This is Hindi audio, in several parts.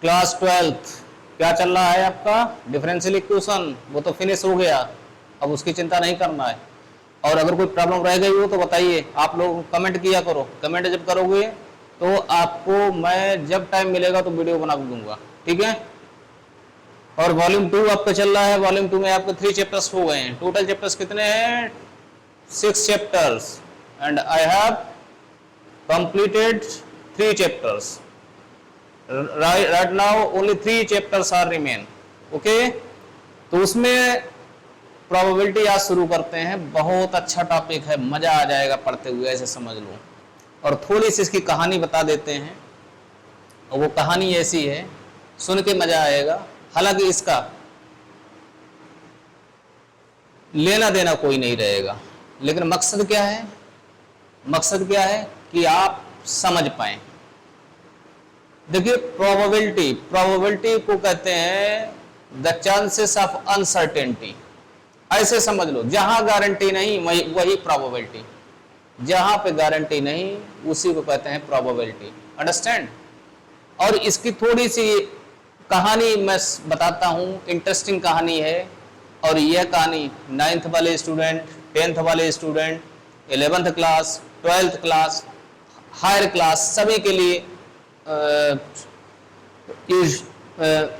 क्लास 12th क्या चल रहा है आपका? डिफरेंशियल इक्वेशन, वो तो फिनिश हो गया, अब उसकी चिंता नहीं करना है। और अगर कोई प्रॉब्लम रह गई हो तो बताइए, आप लोग कमेंट किया करो। कमेंट जब करोगे तो आपको मैं जब टाइम मिलेगा तो वीडियो बना दूंगा, ठीक है। और वॉल्यूम 2 आपका चल रहा है। वॉल्यूम 2 में आपके 3 चैप्टर्स हो गए हैं। टोटल चैप्टर्स कितने हैं? 6 chapters, and I have completed 3 chapters. right now only 3 chapters are remain, okay? तो उसमें प्रोबेबिलिटी आज शुरू करते हैं। बहुत अच्छा टॉपिक है, मजा आ जाएगा पढ़ते हुए, ऐसे समझ लो। और थोड़ी सी इसकी कहानी बता देते हैं, और वो कहानी ऐसी है, सुन के मजा आएगा। हालांकि इसका लेना देना कोई नहीं रहेगा, लेकिन मकसद क्या है? मकसद क्या है कि आप समझ पाए। देखिए, प्रोबेबिलिटी को कहते हैं द चांसेस ऑफ अनसर्टेनिटी। ऐसे समझ लो, जहां गारंटी नहीं वही प्रोबेबिलिटी, जहां पे गारंटी नहीं उसी को कहते हैं प्रोबेबिलिटी। अंडरस्टैंड? और इसकी थोड़ी सी कहानी मैं बताता हूं, इंटरेस्टिंग कहानी है। और यह कहानी 9th वाले स्टूडेंट, 10th वाले student, 11th class, 12th class, higher class, सभी के लिए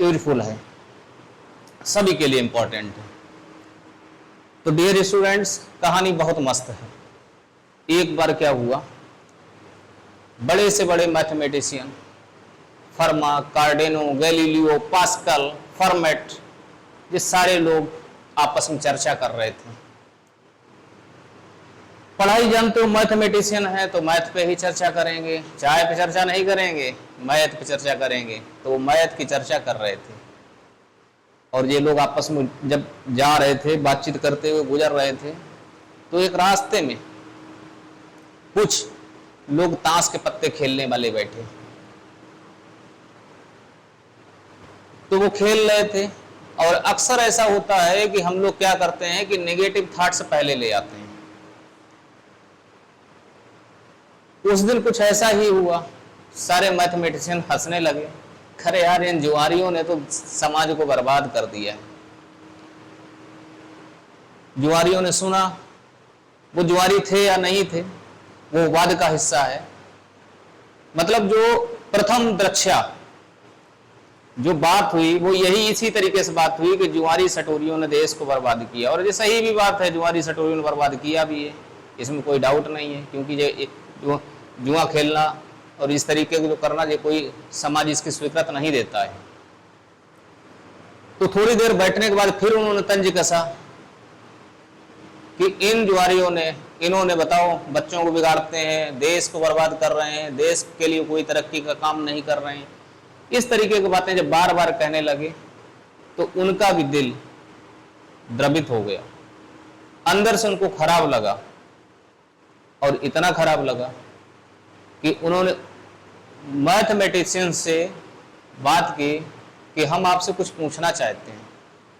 यूजफुल है, सभी के लिए इंपॉर्टेंट है। तो डियर स्टूडेंट्स, कहानी बहुत मस्त है। एक बार क्या हुआ, बड़े से बड़े मैथमेटिशियन फर्मा, कार्डेनो, गैलीलियो, पास्कल, फर्मेट, ये सारे लोग आपस में चर्चा कर रहे थे। पढ़ाई जानते हो, मैथमेटिशियन है तो मैथ पे ही चर्चा करेंगे, चाय पे चर्चा नहीं करेंगे, मैथ पे चर्चा करेंगे। तो वो मैथ की चर्चा कर रहे थे, और ये लोग आपस में जब जा रहे थे, बातचीत करते हुए गुजर रहे थे, तो एक रास्ते में कुछ लोग ताश के पत्ते खेलने वाले बैठे। तो वो खेल रहे थे, और अक्सर ऐसा होता है कि हम लोग क्या करते हैं कि नेगेटिव थॉट्स पहले ले आते हैं। उस दिन कुछ ऐसा ही हुआ, सारे मैथमेटिशियन हंसने लगे। खरे यार, इन जुआरियों ने तो समाज को बर्बाद कर दिया है। जुआरियों ने सुना, वो जुआरी थे या नहीं थे वो वाद का हिस्सा है। मतलब जो प्रथम दृक्षा जो बात हुई वो यही इसी तरीके से बात हुई कि जुआरी सटोरियों ने देश को बर्बाद किया। और ये सही भी बात है, जुआरी सटोरियों ने बर्बाद किया भी है, इसमें कोई डाउट नहीं है। क्योंकि जो जुआ खेलना और इस तरीके को जो करना, ये कोई समाज इसकी स्वीकृत नहीं देता है। तो थोड़ी देर बैठने के बाद फिर उन्होंने तंज कसा कि इन जुआरियों ने, इन्होंने बताओ बच्चों को बिगाड़ते हैं, देश को बर्बाद कर रहे हैं, देश के लिए कोई तरक्की का काम नहीं कर रहे हैं। इस तरीके की बातें जब बार बार कहने लगे तो उनका भी दिल द्रवित हो गया, अंदर से उनको खराब लगा। और इतना खराब लगा कि उन्होंने मैथमेटिशियन से बात की कि हम आपसे कुछ पूछना चाहते हैं,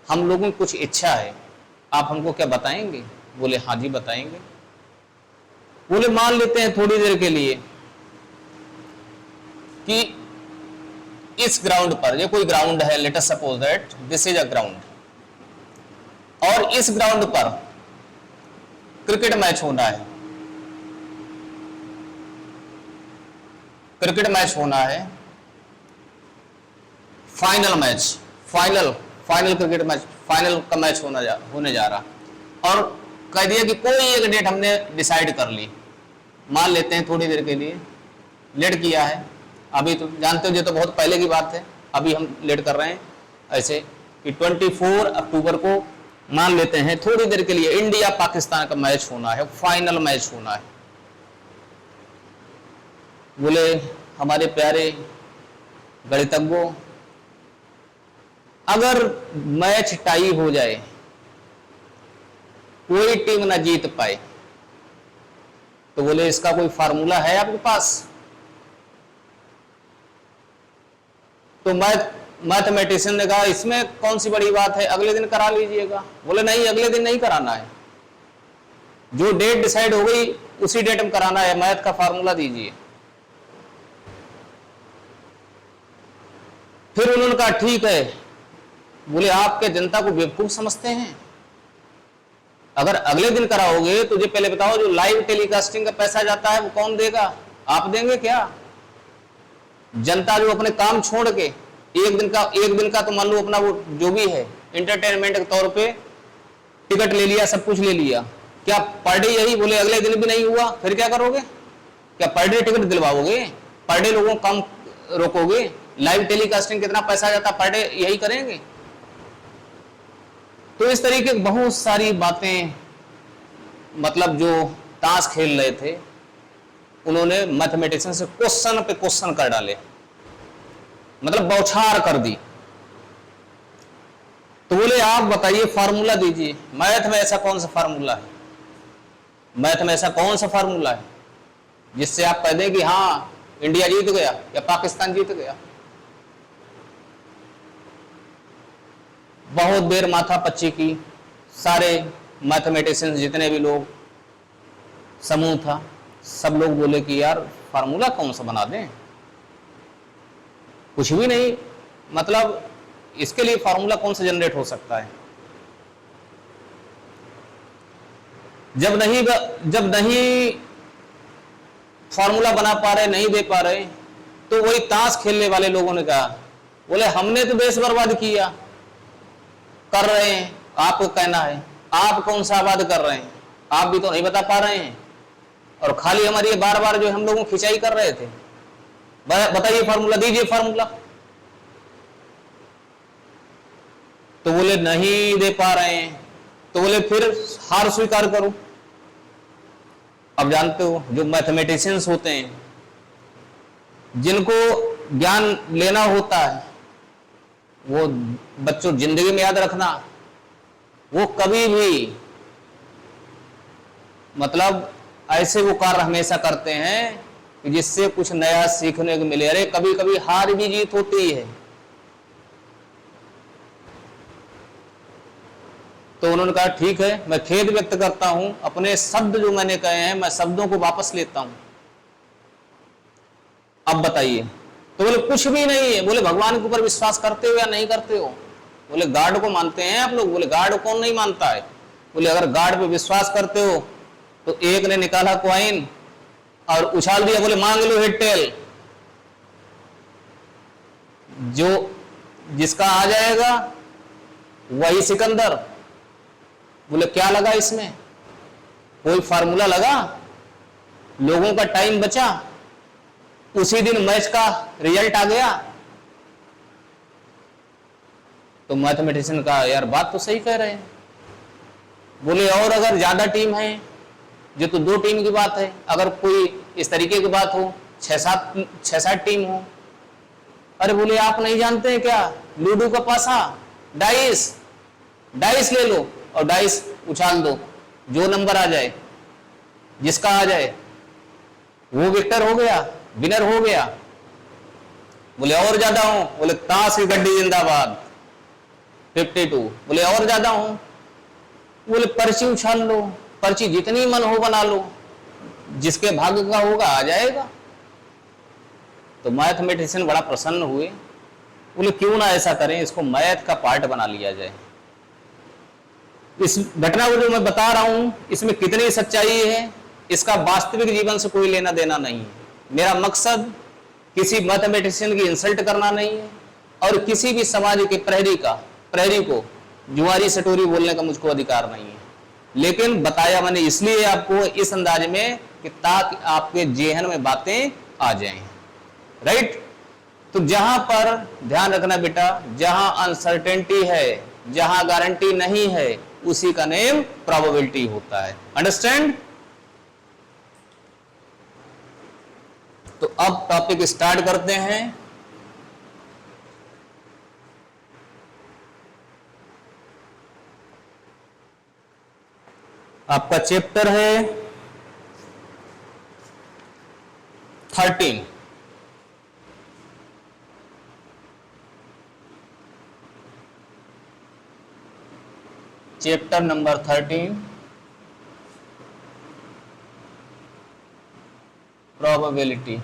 हम लोगों की कुछ इच्छा है, आप हमको क्या बताएंगे? बोले हाँ जी बताएंगे। बोले मान लेते हैं थोड़ी देर के लिए कि इस ग्राउंड पर, ये कोई ग्राउंड है, let us suppose that this is a ground, और इस ग्राउंड पर क्रिकेट मैच होना है, क्रिकेट मैच होना है, final match, final cricket match, final का मैच होने जा रहा। और कह दिया कि कोई एक डेट हमने डिसाइड कर ली, मान लेते हैं थोड़ी देर के लिए लेट किया है। अभी तो जानते हो ये तो बहुत पहले की बात है, अभी हम लेट कर रहे हैं ऐसे कि 24 अक्टूबर को मान लेते हैं थोड़ी देर के लिए इंडिया पाकिस्तान का मैच होना है, फाइनल मैच होना है। बोले हमारे प्यारे गणितज्ञों, अगर मैच टाई हो जाए, कोई टीम ना जीत पाए, तो बोले इसका कोई फार्मूला है आपके पास? तो मैथमेटिशियन ने कहा इसमें कौन सी बड़ी बात है, अगले दिन करा लीजिएगा। बोले नहीं, अगले दिन नहीं कराना है, जो डेट डिसाइड हो गई उसी डेट में कराना है, मैथ का फार्मूला दीजिए। फिर उन्होंने कहा ठीक है, बोले आप क्या जनता को बेवकूफ समझते हैं? अगर अगले दिन कराओगे तो ये पहले बताओ, जो लाइव टेलीकास्टिंग का पैसा जाता है वो कौन देगा? आप देंगे क्या? जनता जो अपने काम छोड़ के एक दिन का तो मान लो अपना वो जो भी है इंटरटेनमेंट के तौर पे टिकट ले लिया, सब कुछ ले लिया, क्या पर डे यही? बोले अगले दिन भी नहीं हुआ, फिर क्या करोगे? क्या per day ticket दिलवाओगे? Per day लोगों को कम रोकोगे? लाइव टेलीकास्टिंग कितना पैसा जाता पर डे, यही करेंगे? तो इस तरीके की बहुत सारी बातें, मतलब जो ताश खेल रहे थे उन्होंने मैथमेटिशियन से क्वेश्चन पे क्वेश्चन कर डाले, मतलब बौछार कर दी। तो बोले आप बताइए, फार्मूला दीजिए। मैथ में ऐसा कौन सा फार्मूला है, मैथ में ऐसा कौन सा फार्मूला है जिससे आप कह दें कि हाँ इंडिया जीत गया या पाकिस्तान जीत गया? बहुत देर माथा पच्ची की, सारे मैथमेटिशियंस जितने भी लोग समूह था सब लोग बोले कि यार फार्मूला कौन सा बना दें, कुछ भी नहीं, मतलब इसके लिए फार्मूला कौन सा जनरेट हो सकता है? जब नहीं फार्मूला बना पा रहे, नहीं दे पा रहे, तो वही ताश खेलने वाले लोगों ने कहा, बोले हमने तो देश बर्बाद किया, कर रहे हैं, आपको कहना है आप कौन सा आबाद कर रहे हैं? आप भी तो नहीं बता पा रहे हैं, और खाली हमारी बार बार जो हम लोगों को खिंचाई कर रहे थे। बताइए फार्मूला, दीजिए फार्मूला। तो बोले नहीं दे पा रहे हैं, तो बोले फिर हार स्वीकार करो। अब जानते हो जो मैथमेटिशियंस होते हैं, जिनको ज्ञान लेना होता है, वो बच्चों जिंदगी में याद रखना, वो कभी भी मतलब ऐसे वो कार्य हमेशा करते हैं कि जिससे कुछ नया सीखने को मिले। अरे कभी कभी हार भी जीत होती है। तो उन्होंने कहा ठीक है, मैं खेद व्यक्त करता हूं, अपने शब्द जो मैंने कहे हैं मैं शब्दों को वापस लेता हूं, अब बताइए। तो बोले कुछ भी नहीं है। बोले भगवान के ऊपर विश्वास करते हो या नहीं करते हो? बोले गॉड को मानते हैं आप लोग? बोले गॉड को कौन नहीं मानता है? बोले अगर गॉड पे विश्वास करते हो तो एक ने निकाला कॉइन और उछाल दिया, बोले मांग लो हेड टेल, जो जिसका आ जाएगा वही सिकंदर। बोले क्या लगा इसमें? कोई फार्मूला लगा? लोगों का टाइम बचा, उसी दिन मैच का रिजल्ट आ गया। तो मैथमेटिशियन का यार बात तो सही कह रहे हैं। बोले और अगर ज्यादा टीम है, जो तो 2 टीम की बात है, अगर कोई इस तरीके की बात हो 6-7 टीम हो। अरे बोले आप नहीं जानते हैं क्या, लूडो का पासा, डाइस ले लो और डाइस उछाल दो, जो नंबर आ जाए, जिसका आ जाए वो विक्टर हो गया, विनर हो गया। बोले और ज्यादा हूं? बोले ताश की गड्डी जिंदाबाद 52। बोले और ज्यादा हूं? बोले पर्ची उछाल लो, पर्ची जितनी मन हो बना लो, जिसके भाग्य का होगा आ जाएगा। तो मैथमेटिशियन बड़ा प्रसन्न हुए। बोले क्यों ना ऐसा करें, इसको मैथ का पार्ट बना लिया जाए। इस घटना को जो मैं बता रहा हूं इसमें कितनी सच्चाई है, इसका वास्तविक जीवन से कोई लेना देना नहीं है। मेरा मकसद किसी मैथमेटिशियन की इंसल्ट करना नहीं है, और किसी भी समाज के प्रहरी को जुआरी सटोरी बोलने का मुझको अधिकार नहीं है। लेकिन बताया मैंने इसलिए आपको इस अंदाज में कि ताकि आपके जेहन में बातें आ जाएं, राइट। तो जहां पर ध्यान रखना बेटा, जहां अनसर्टेनिटी है, जहां गारंटी नहीं है, उसी का नेम प्रोबेबिलिटी होता है। अंडरस्टैंड? तो अब टॉपिक स्टार्ट करते हैं। आपका चैप्टर है 13। Chapter number 13, probability.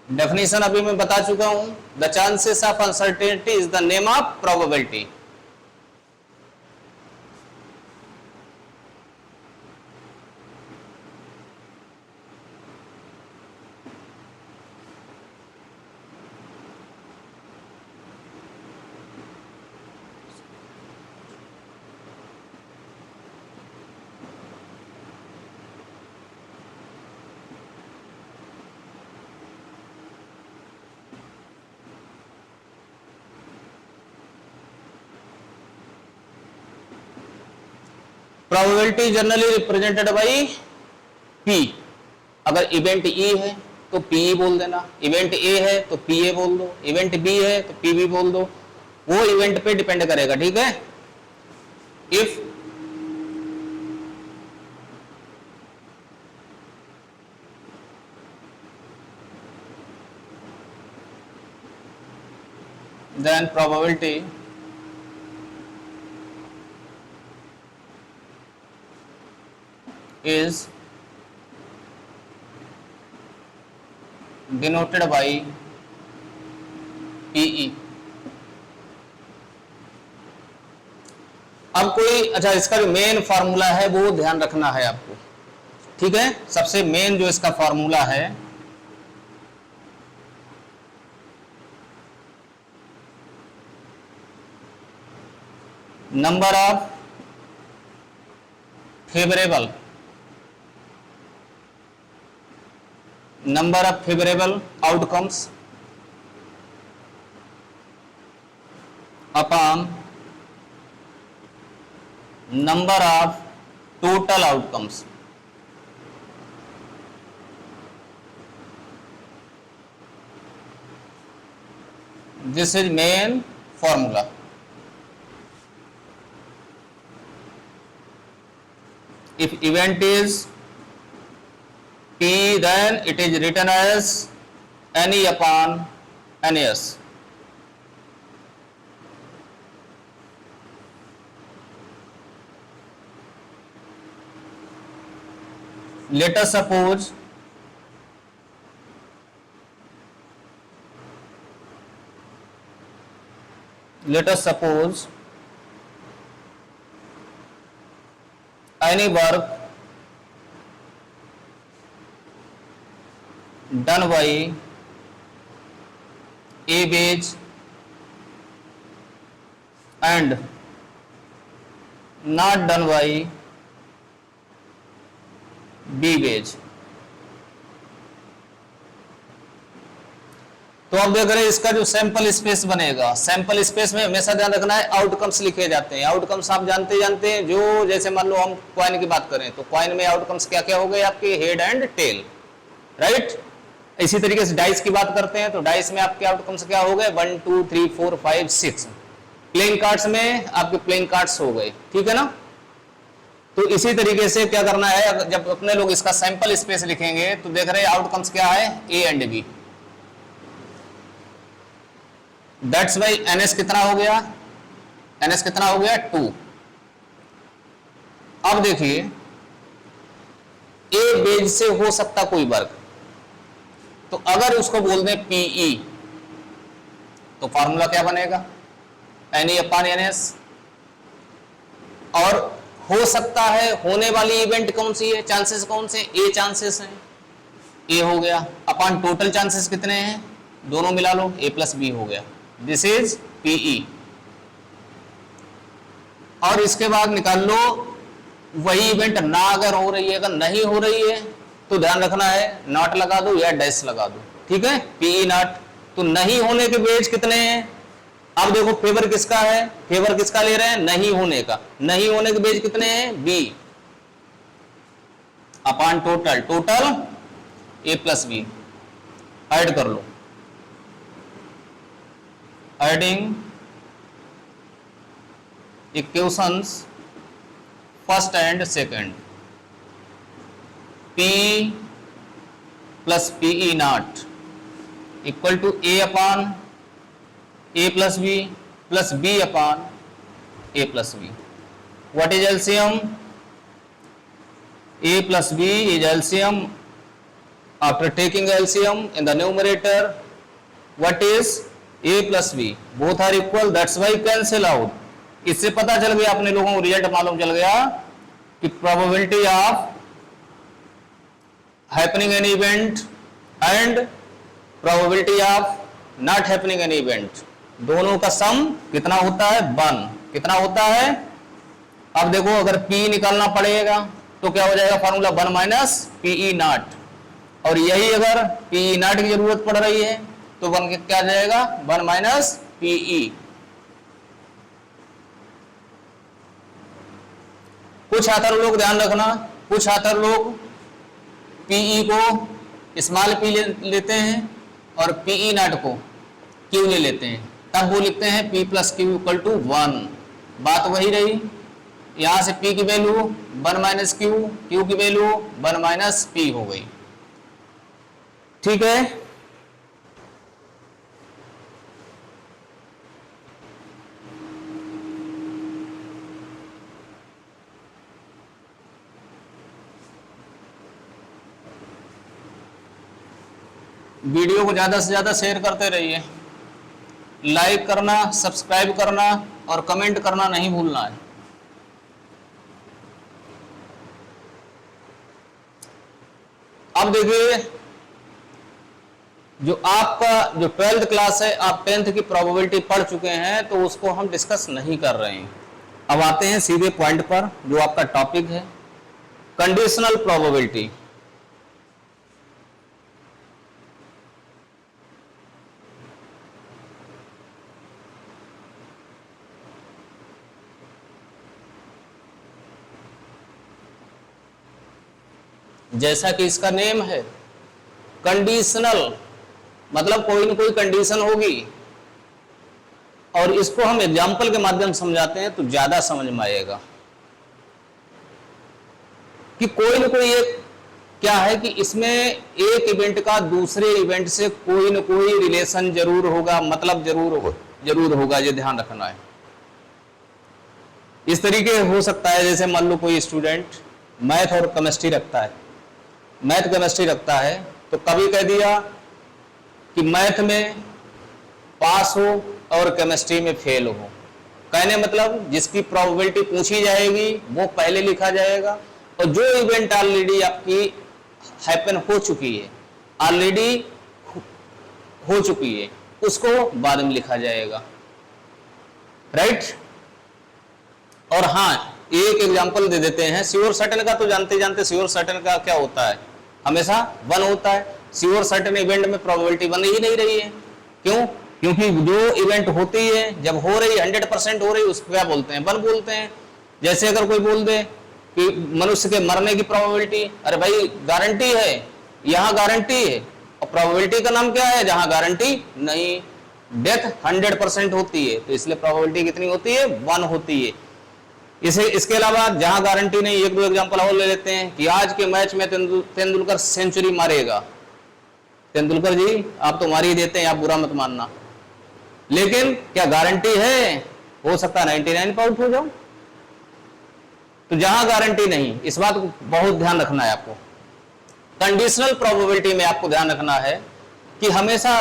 डेफिनेशन अभी मैं बता चुका हूं, the chances of uncertainty is the name of probability. Probability generally represented by P. अगर इवेंट ई है तो पी बोल देना, इवेंट ए है तो पी ए बोल दो, इवेंट बी है तो पी बी बोल दो, वो इवेंट पे डिपेंड करेगा, ठीक है। If then probability is denoted by PE। अब कोई अच्छा, इसका जो मेन फार्मूला है वो ध्यान रखना है आपको, ठीक है। सबसे मेन जो इसका फार्मूला है, number of favourable outcomes upon number of total outcomes. This is main formula. If event is P, then it is written as NE upon NS। Let us suppose any work done by A wage and not done by B wage। तो अब देख रहे हैं इसका जो सैंपल स्पेस बनेगा, सैंपल स्पेस में हमेशा ध्यान रखना है आउटकम्स लिखे जाते हैं। आउटकम्स आप जानते हैं जो, जैसे मान लो हम कॉइन की बात करें तो कॉइन में आउटकम्स क्या क्या हो गए आपके, हेड एंड टेल, राइट। इसी तरीके से डाइस की बात करते हैं तो डाइस में आपके आउटकम्स क्या हो गए, 1 2 3 4 5 6। प्लेइंग कार्ड्स में आपके प्लेइंग कार्ड्स हो गए, ठीक है ना। तो इसी तरीके से क्या करना है, जब अपने लोग इसका सैंपल स्पेस लिखेंगे तो देख रहे हैं आउटकम्स क्या है, A and B. That's why ans कितना हो गया, एनएस कितना हो गया 2। अब देखिए ए बेज से हो सकता कोई वर्ग, तो अगर उसको बोल दें पीई तो फॉर्मूला क्या बनेगा, एनई अपॉन एनएस। और हो सकता है, होने वाली इवेंट कौन सी है, चांसेस कौन से, ए चांसेस हैं, ए हो गया, अपॉन टोटल चांसेस कितने हैं, दोनों मिला लो, ए प्लस बी हो गया। This is PE. और इसके बाद निकाल लो वही इवेंट ना अगर हो रही है, अगर नहीं हो रही है तो ध्यान रखना है नॉट लगा दो या डैश लगा दो, ठीक है, पीई नॉट। तो नहीं होने के बेज कितने हैं, अब देखो फेवर किसका है, फेवर किसका ले रहे हैं, नहीं होने का, नहीं होने के बेज कितने हैं, B upon total, total A plus B. Add कर लो, adding equations first and second, P plus P E not equal to A upon A plus B plus B upon A plus B. What is LCM, A plus B is LCM after taking LCM in the numerator what is a plus B both are equal, that's why cancel out. इससे पता चल गया अपने लोगों को, रिजल्ट मालूम चल गया कि probability of happening an event and probability of not happening an event, दोनों का सम कितना होता है, 1। कितना होता है? अब देखो अगर P निकालना पड़ेगा तो क्या हो जाएगा फॉर्मूला 1 माइनस पीई नॉट, और यही अगर पीई नॉट की जरूरत पड़ रही है तो बन के क्या जाएगा 1 माइनस पीई। कुछ छात्र लोग ध्यान रखना, कुछ छात्र लोग पीई को स्मॉल पी लेते हैं और पीई नॉट को क्यू ले लेते हैं, तब वो लिखते हैं P plus Q equal to 1। बात वही रही, यहां से P की वैल्यू 1 माइनस क्यू, क्यू की वैल्यू 1 माइनस P हो गई। ठीक है, वीडियो को ज्यादा से ज्यादा शेयर करते रहिए, लाइक करना, सब्सक्राइब करना और कमेंट करना नहीं भूलना है। अब देखिए, जो आपका जो 12th क्लास है, आप 10th की प्रोबेबिलिटी पढ़ चुके हैं तो उसको हम डिस्कस नहीं कर रहे हैं। अब आते हैं सीधे पॉइंट पर, जो आपका टॉपिक है कंडीशनल प्रोबेबिलिटी। जैसा कि इसका नेम है कंडीशनल, मतलब कोई न कोई कंडीशन होगी, और इसको हम एग्जाम्पल के माध्यम से समझाते हैं तो ज्यादा समझ में आएगा कि कोई न कोई एक क्या है कि इसमें एक इवेंट का दूसरे इवेंट से कोई न कोई रिलेशन जरूर होगा, मतलब जरूर होगा, ये ध्यान रखना है। इस तरीके हो सकता है जैसे मान लो कोई स्टूडेंट मैथ और केमिस्ट्री रखता है, मैथ केमिस्ट्री रखता है तो कभी कह दिया कि मैथ में पास हो और केमिस्ट्री में फेल हो। कहने मतलब जिसकी प्रोबेबिलिटी पूछी जाएगी वो पहले लिखा जाएगा, और जो इवेंट ऑलरेडी आपकी हैपन हो चुकी है, ऑलरेडी हो चुकी है, उसको बाद में लिखा जाएगा, राइट। और हाँ, एक एग्जांपल दे देते हैं, श्योर सर्टेन का तो जानते जानते, श्योर सर्टेन का क्या होता है, हमेशा 1 होता है। श्योर सर्टेन इवेंट में प्रोबेबिलिटी 1 ही नहीं रही है, क्यों? क्योंकि जो इवेंट होती है, जब हो रही 100% हो रही, उसको क्या बोलते हैं, 1 बोलते हैं। जैसे अगर कोई बोल दे कि मनुष्य के मरने की प्रोबेबिलिटी, अरे भाई गारंटी है, यहां गारंटी है, और प्रोबेबिलिटी का नाम क्या है जहां गारंटी नहीं, डेथ 100% होती है, तो इसलिए प्रोबेबिलिटी कितनी होती है, 1 होती है। इसके अलावा जहां गारंटी नहीं, एक दो एग्जांपल और ले लेते हैं कि आज के मैच में तेंदुलकर सेंचुरी मारेगा। तेंदुलकर जी आप तो मार ही देते हैं, आप बुरा मत मानना, लेकिन क्या गारंटी है? हो सकता है 99 पर आउट हो जाओ। तो जहां गारंटी नहीं, इस बात को बहुत ध्यान रखना है आपको। कंडीशनल प्रोबेबिलिटी में आपको ध्यान रखना है कि हमेशा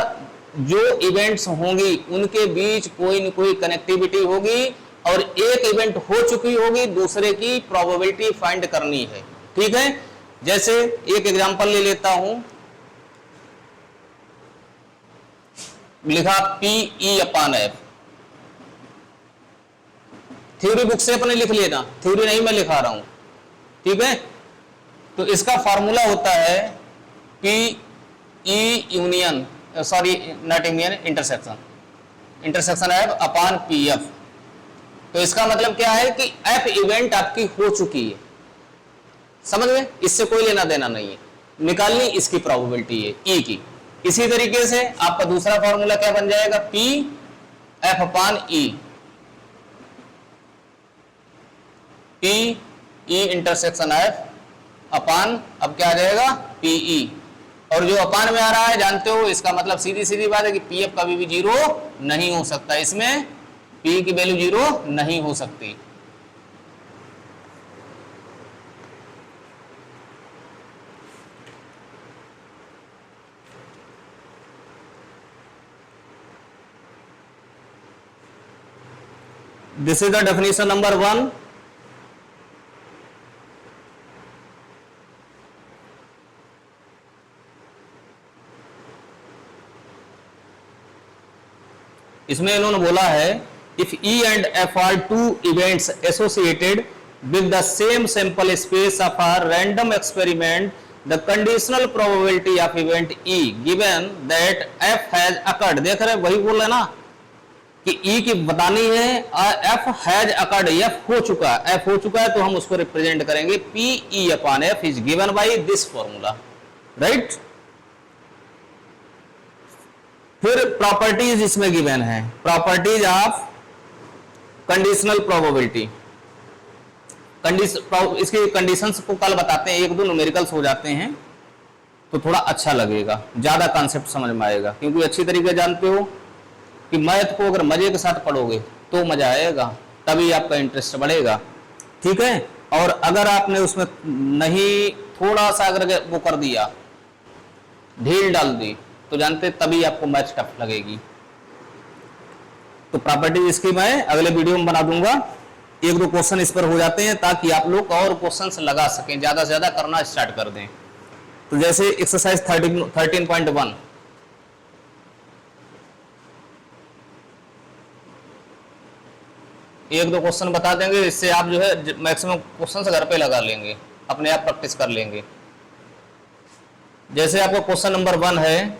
जो इवेंट्स होंगी उनके बीच कोई न कोई कनेक्टिविटी होगी, और एक इवेंट हो चुकी होगी, दूसरे की प्रोबेबिलिटी फाइंड करनी है। ठीक है, जैसे एक एग्जांपल ले लेता हूं, लिखा PE/F, थ्योरी बुक से अपने लिख लेना, थ्योरी नहीं मैं लिखा रहा हूं, ठीक है। तो इसका फार्मूला होता है PE union, sorry not union, intersection F/PF। तो इसका मतलब क्या है कि F इवेंट आपकी हो चुकी है, समझ में, इससे कोई लेना देना नहीं है, निकालनी इसकी प्रोबेबिलिटी है E की। इसी तरीके से आपका दूसरा फॉर्मूला क्या बन जाएगा, PF/E, PE इंटरसेक्शन F/, अब क्या आ जाएगा, PE। और जो अपान में आ रहा है जानते हो, इसका मतलब सीधी सीधी बात है कि PF कभी भी 0 नहीं हो सकता, इसमें P की वैल्यू 0 नहीं हो सकती। This is the definition number 1। इसमें इन्होंने बोला है if E and F are two events associated with the same sample space of a random experiment, the conditional probability of event E given that F has occurred, देख रहे वही बोल रहे ना कि E की बतानी है F has occurred, F हो चुका है, F हो चुका है तो हम उसको रिप्रेजेंट करेंगे P E upon F is given by this formula, right? फिर प्रॉपर्टीज इसमें गिवन है, प्रॉपर्टीज ऑफ कंडीशनल प्रोबेबिलिटी। इसके कंडीशंस को कल बताते हैं, एक दो न्यूमेरिकल्स हो जाते हैं तो थोड़ा अच्छा लगेगा, ज्यादा कॉन्सेप्ट समझ में आएगा, क्योंकि अच्छी तरीके जानते हो कि मैथ को अगर मजे के साथ पढ़ोगे तो मजा आएगा, तभी आपका इंटरेस्ट बढ़ेगा, ठीक है। और अगर आपने उसमें नहीं थोड़ा सा अगर वो कर दिया, ढील डाल दी, तो जानते तभी आपको मैथ टफ लगेगी। तो प्रॉपर्टी इसकी मैं अगले वीडियो में बना दूंगा, एक दो क्वेश्चन इस पर हो जाते हैं ताकि आप लोग और क्वेश्चंस लगा सकें, ज्यादा से ज्यादा करना स्टार्ट कर दें। तो जैसे एक्सरसाइज 13.1 एक दो क्वेश्चन बता देंगे, इससे आप जो है मैक्सिमम क्वेश्चन घर पे लगा लेंगे, अपने आप प्रैक्टिस कर लेंगे। जैसे आपको क्वेश्चन नंबर 1 है,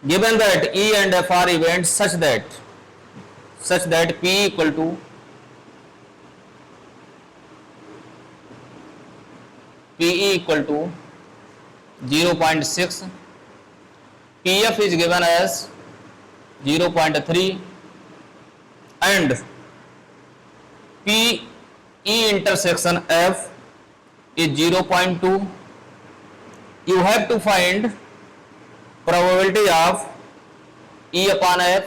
given that E and F are events such that P equal to PE equal to 0.6, PF is given as 0.3 and PE intersection F is 0.2. You have to find probability of E upon F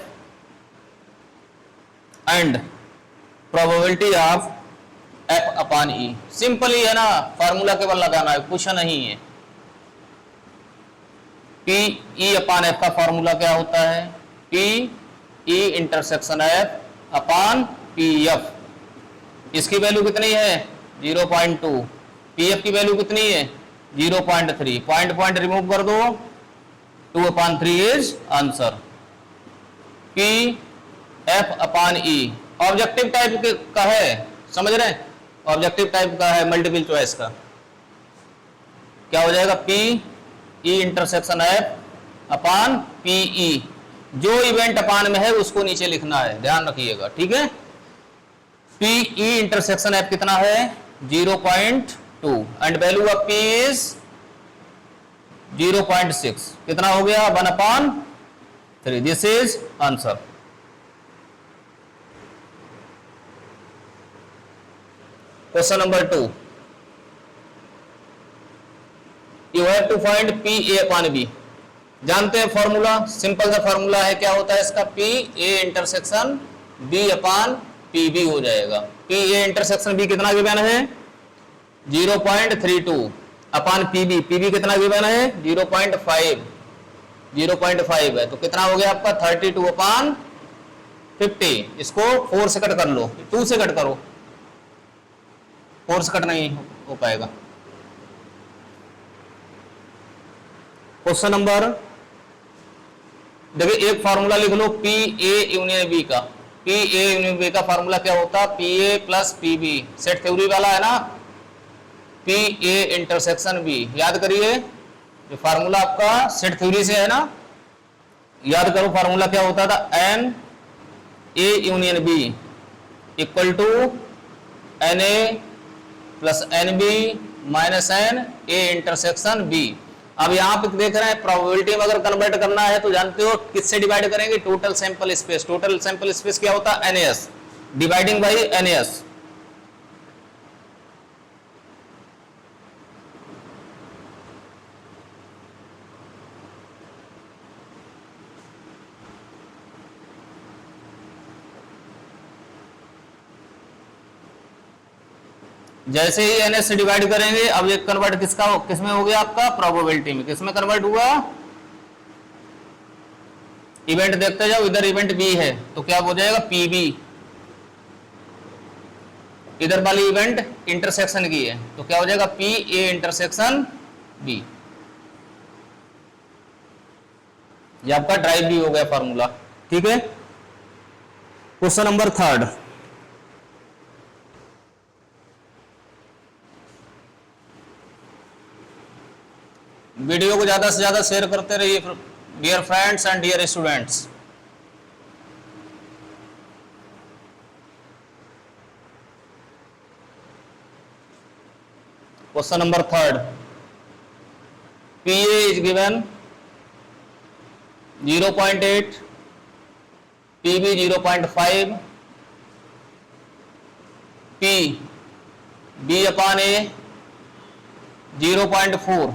and probability of F upon E। Simple ही है ना, फार्मूला केवल लगाना है, कुछ नहीं है। P E upon F का फार्मूला क्या होता है? P E intersection F upon P F। इसकी वैल्यू कितनी है? 0.2। P F की वैल्यू कितनी है? 0.3। पॉइंट रिमूव कर दो, 2/3 is answer. P F upon E objective type का है, समझ रहे हैं? ऑब्जेक्टिव टाइप का है, मल्टीपल चॉइस का। क्या हो जाएगा? P E intersection F upon P E। जो इवेंट अपान में है उसको नीचे लिखना है, ध्यान रखिएगा, ठीक है। P E इंटरसेक्शन F कितना है? 0.2 and value of P is 0.6। कितना हो गया? 1/3। This is answer. Question number 2, you have to find P A upon B। जानते हैं फॉर्मूला, सिंपल सा फॉर्मूला है, क्या होता है इसका? P A intersection B upon P B हो जाएगा। P A इंटरसेक्शन B कितना गिवन है? 0.32 upon P B। P B कितना गिवन है? 0.5। 0.5 है तो कितना हो गया आपका? 32/50। इसको 4 से कट कर लो, 2 से कट करो, 4 से कट नहीं हो पाएगा। क्वेश्चन नंबर, देखिए एक फार्मूला लिख लो P A यूनियन B का। P A यूनियन B का फार्मूला क्या होता? P A plus P B, set theory वाला है ना। P A इंटरसेक्शन B, याद करिए, ये फार्मूला आपका सेट थ्योरी से है ना, याद करो फार्मूला क्या होता था? N A union B equal to NA plus NB minus N A intersection B। अब यहाँ पे देख रहे हैं प्रोबेबिलिटी में अगर कन्वर्ट करना है तो जानते हो किससे डिवाइड करेंगे? Total sample space. Total sample space क्या होता है? NAS, dividing by NAS। जैसे ही NS से डिवाइड करेंगे, अब ये कन्वर्ट किसमें हो गया आपका? प्रोबेबिलिटी में। किसमें कन्वर्ट हुआ? इवेंट देखते जाओ, इधर इवेंट B है तो क्या हो जाएगा? PB। इधर वाली इवेंट इंटरसेक्शन की है, तो क्या हो जाएगा पी ए इंटरसेक्शन बी। ये आपका ड्राइव भी हो गया फॉर्मूला। ठीक है, क्वेश्चन नंबर 3। वीडियो को ज्यादा से ज्यादा शेयर करते रहिए dear friends and dear students. Question number 3, PA is given 0.8, PB 0.5, B upon A 0.4।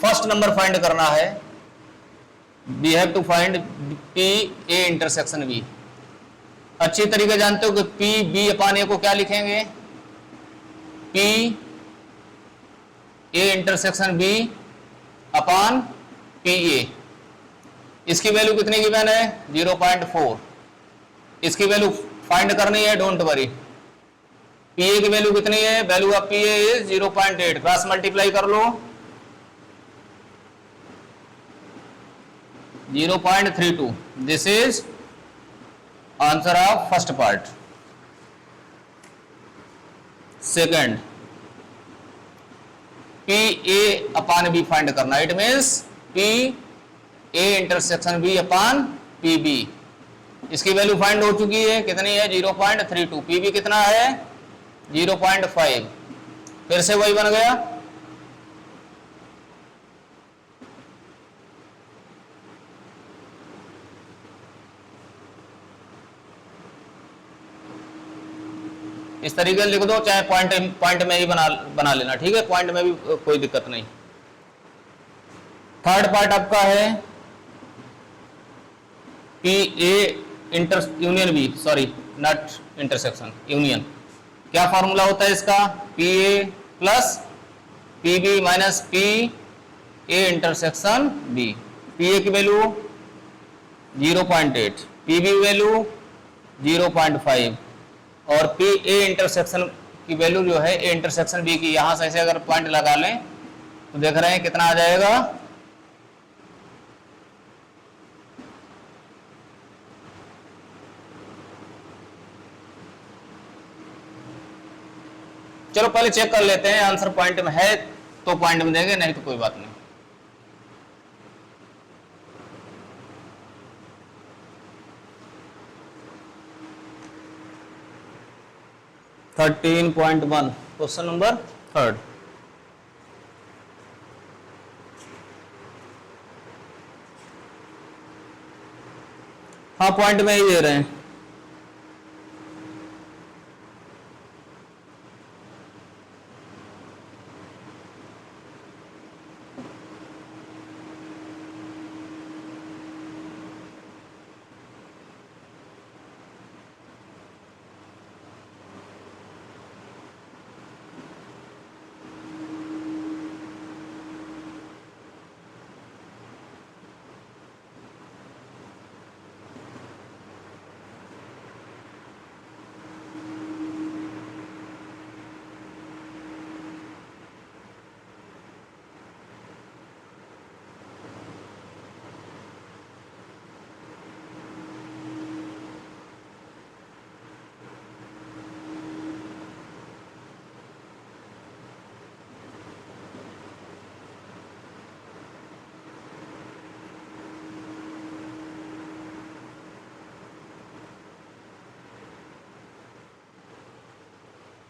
First number find करना है, we have to find P A intersection B. अच्छी तरीके जानते हो कि पी बी अपान ए को क्या लिखेंगे, P A intersection B upon P A. इसकी वैल्यू कितनी गिवन है 0.4। इसकी वैल्यू फाइंड करनी है, डोंट वरी। पी ए की वैल्यू कितनी है, value of P A is 0.8। Cross multiply कर लो, 0.32। This is answer of first part. Second, P A upon B find करना, it means P A intersection B upon P B. इसकी वैल्यू फाइंड हो चुकी है, कितनी है 0.32। पी बी कितना है 0.5। फिर से वही बन गया, इस तरीके से लिख दो, चाहे पॉइंट में ही बना लेना। ठीक है, पॉइंट में भी कोई दिक्कत नहीं। थर्ड पार्ट आपका है P A inter union B, sorry not intersection, union. क्या फॉर्मूला होता है इसका, P A plus P B minus P A intersection B. P A की वैल्यू 0.8, पी बी वैल्यू 0.5 और पी ए इंटरसेक्शन की वैल्यू जो है ए इंटरसेक्शन बी की। यहां से ऐसे अगर पॉइंट लगा लें तो देख रहे हैं कितना आ जाएगा, चलो पहले चेक कर लेते हैं, आंसर पॉइंट में है तो पॉइंट में देंगे, नहीं तो कोई बात नहीं। 13.1 क्वेश्चन नंबर 3। हाँ, पॉइंट में ही दे रहे हैं।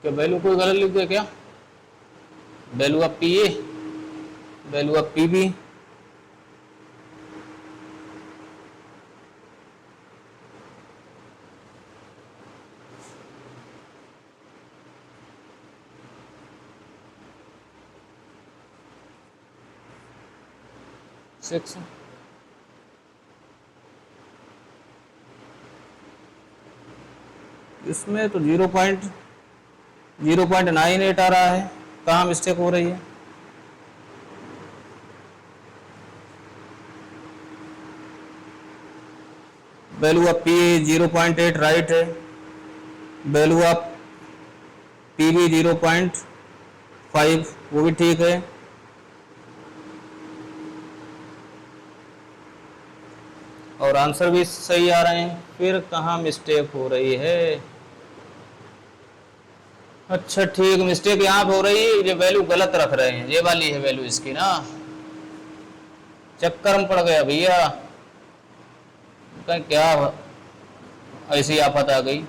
क्या वैल्यू कोई गलत लिख दे क्या, value of P A, value of P B, six. इसमें तो 0.98 आ रहा है, कहाँ मिस्टेक हो रही है। वैल्यू ऑफ पी 0.8 राइट है, वैल्यू ऑफ PB 0.5 वो भी ठीक है। और आंसर भी सही आ रहे हैं। फिर कहाँ मिस्टेक हो रही है? अच्छा ठीक, मिस्टेक यहाँ पे हो रही है, ये वैल्यू गलत रख रहे हैं, ये वाली है वैल्यू इसकी ना, चक्कर में पड़ गया भैया। क्या ऐसी आफत आ गई।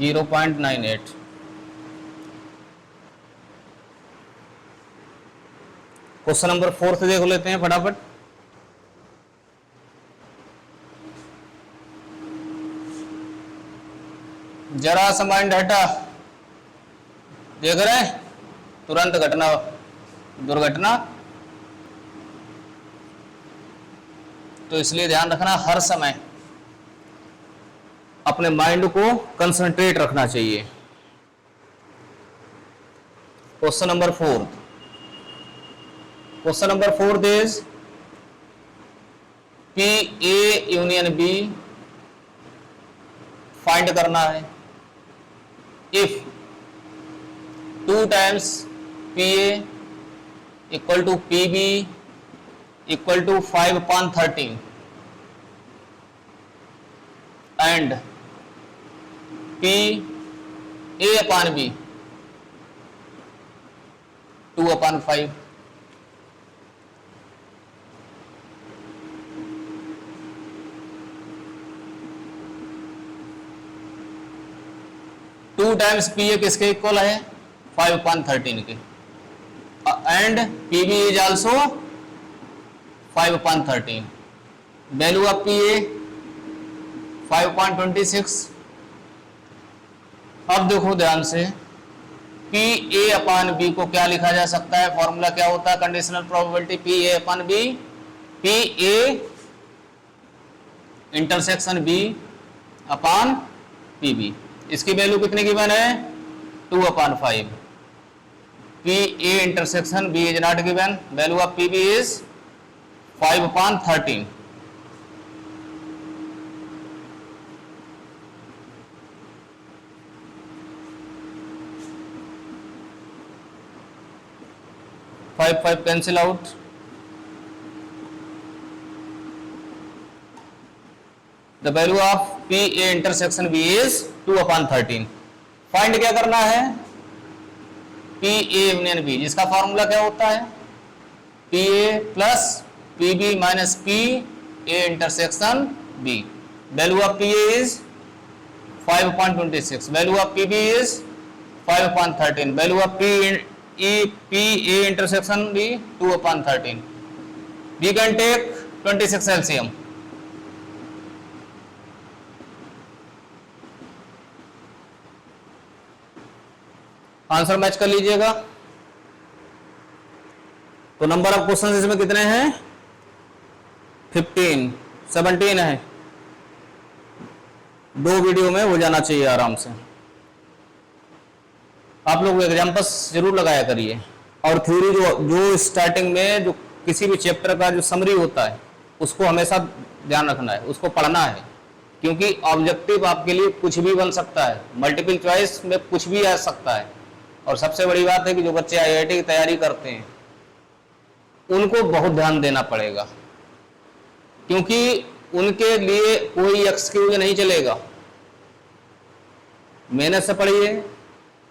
.98। क्वेश्चन नंबर 4 देख लेते हैं फटाफट। जरा सा माइंड हटा, देख रहे हैं तुरंत घटना दुर्घटना, तो इसलिए ध्यान रखना हर समय अपने माइंड को कंसंट्रेट रखना चाहिए। Question number 4, question number 4 is P A union B find करना है। If 2 times P A equal to P B equal to 5/13 and P A upon B 2/5। Two times P A किसके इक्वल है? 5/13 के, and P B is also 5/13। Value of P A 5.26। अब देखो ध्यान से, पी ए अपॉन बी को क्या लिखा जा सकता है? फॉर्मूला क्या होता है conditional probability P A upon B? P A intersection B upon P B. इसकी वैल्यू कितनी गिवन है? 2/5। P A intersection B is not given, value of P B is 5/13। Five cancel out, the value of P A intersection B is 2/13। Find क्या करना है? पी ए यूनियन बी, जिसका फॉर्मूला क्या होता है? P A plus P B minus P A intersection B. Value of P A is 5.26, value of P B is 5/13, value of P A intersection B 2/13. We can take 26 LCM. Answer match कर लीजिएगा। तो नंबर ऑफ क्वेश्चन इसमें कितने हैं? 17 है। 2 वीडियो में हो जाना चाहिए आराम से। आप लोग एग्जाम्पल्स जरूर लगाया करिए। और थ्योरी जो स्टार्टिंग में जो किसी भी चैप्टर का जो समरी होता है उसको हमेशा ध्यान रखना है, उसको पढ़ना है, क्योंकि ऑब्जेक्टिव आपके लिए कुछ भी बन सकता है, मल्टीपल चॉइस में कुछ भी आ सकता है। और सबसे बड़ी बात है कि जो बच्चे आईआईटी की तैयारी करते हैं उनको बहुत ध्यान देना पड़ेगा, क्योंकि उनके लिए कोई एक्सक्यूज नहीं चलेगा। मेहनत से पढ़िए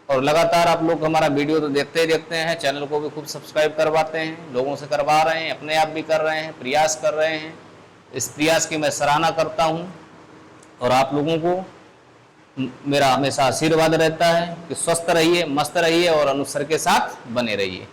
और लगातार आप लोग हमारा वीडियो तो देखते ही देखते हैं, चैनल को भी खूब सब्सक्राइब करवाते हैं, लोगों से करवा रहे हैं, अपने आप भी कर रहे हैं, प्रयास कर रहे हैं। इस प्रयास की मैं सराहना करता हूं और आप लोगों को मेरा हमेशा आशीर्वाद रहता है कि स्वस्थ रहिए, मस्त रहिए और अनुसार के साथ बने रहिए।